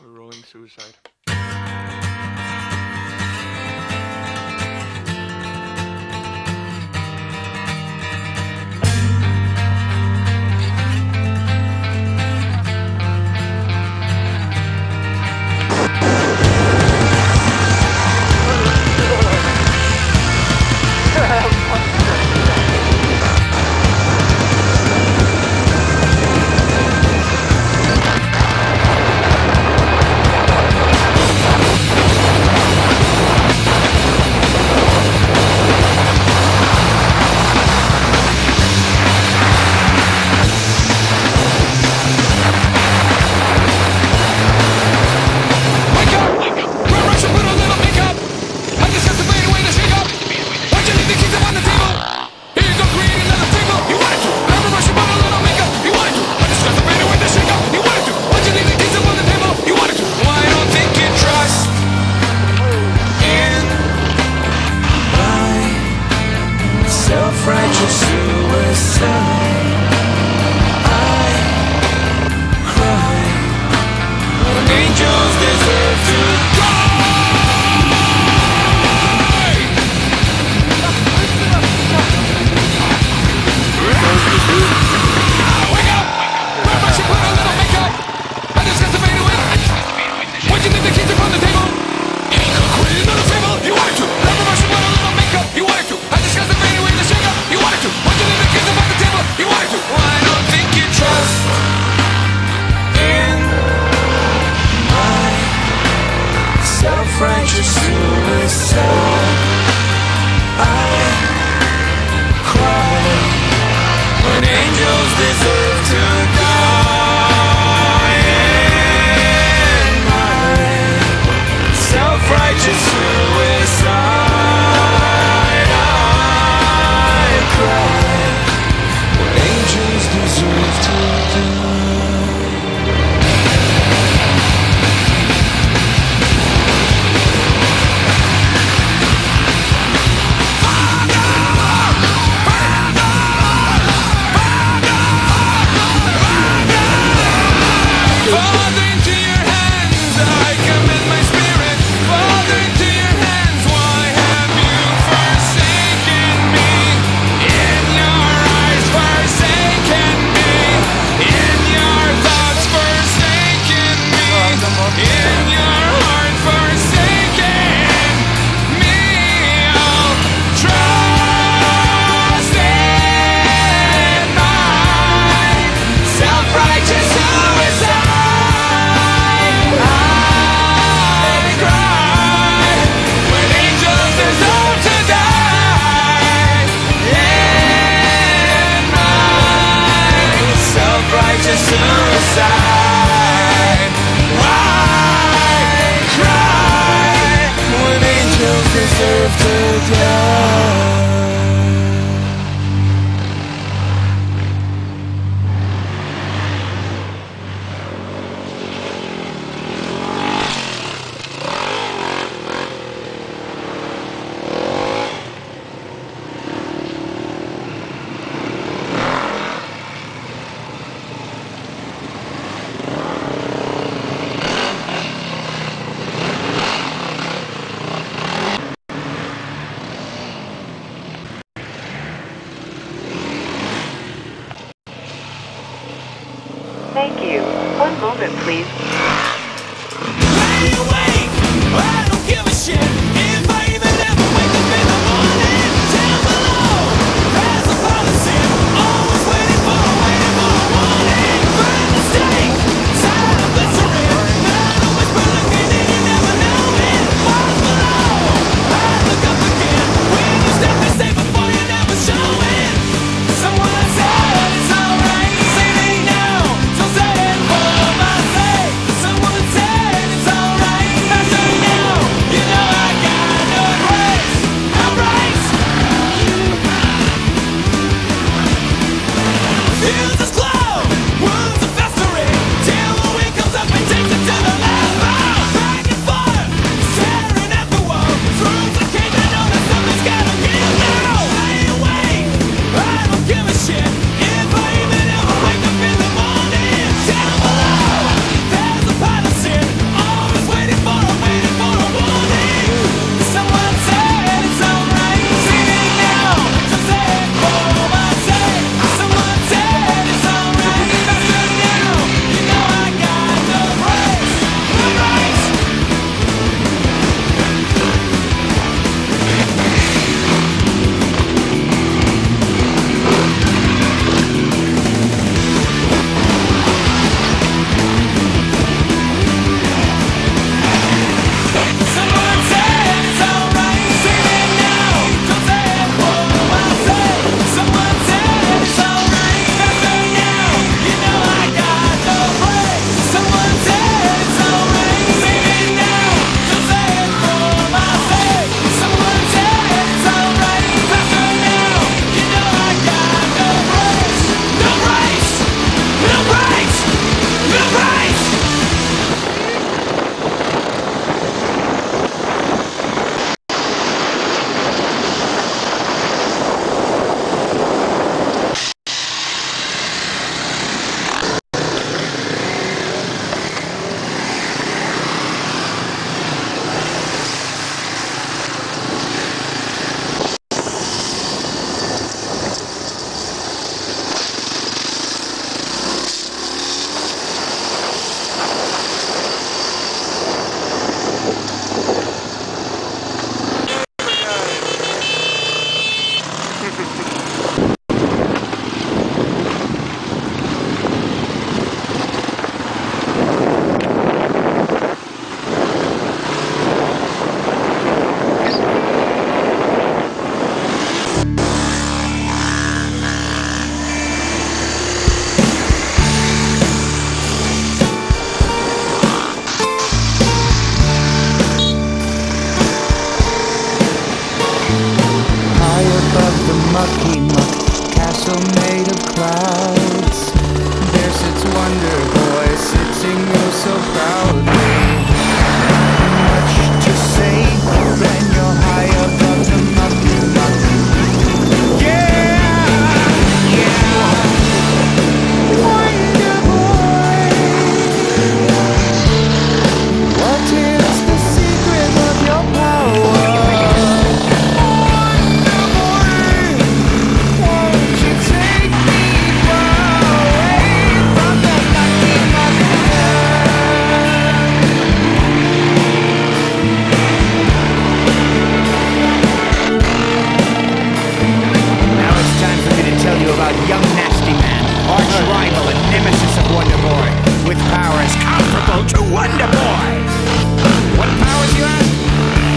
We're rolling suicide. mucky muck castle made of clouds. There sits Wonder Boy, sitting oh so proudly. Much to say when you're high above the mucky muck. Young Nasty Man, arch rival and nemesis of Wonder Boy, with powers comparable to Wonder Boy. What powers, you ask?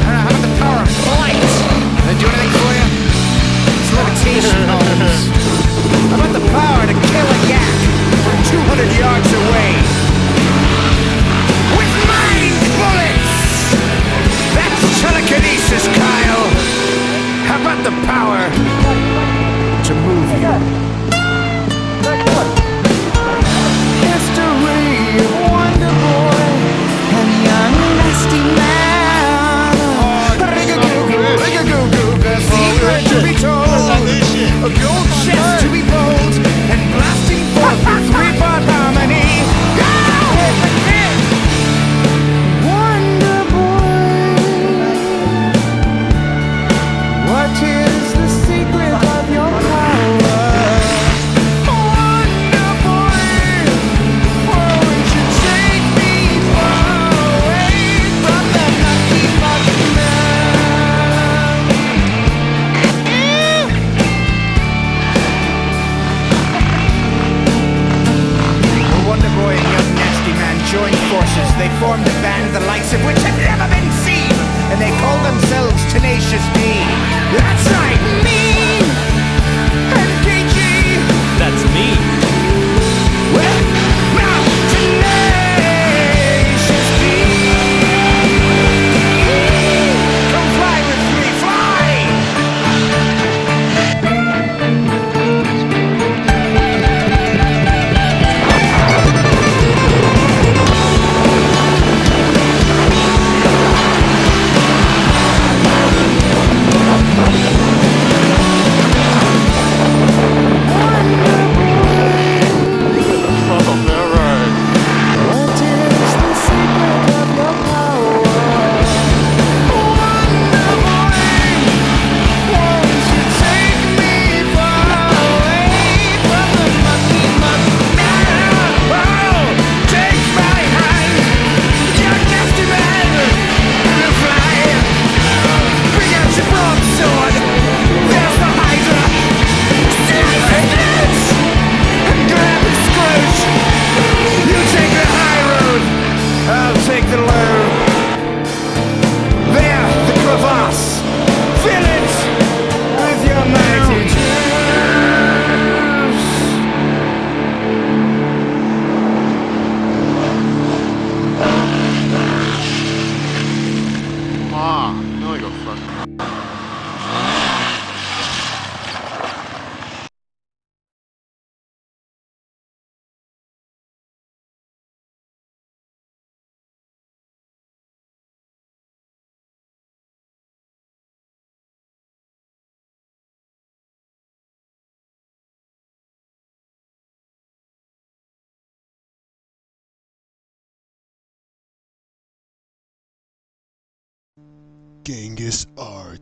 How about the power of flight? Does that do anything for you? It's levitation, Holmes. How about the power to kill a yak from 200 yards away? With mind bullets! That's telekinesis, Kyle! How about the power to move you? History of Wonder Boy and young Nasty Man. A secret to be told, a gold chest to be bold, and blasting forth with three-part harmony. Wonder Boy, what is the secret of your power? Joined forces, they formed a band the likes of which had never been seen, and they called themselves Tenacious D. That's right, me! And KG! That's me! Well, now, Tenacious D! Come fly with me, fly! Genghis Arts.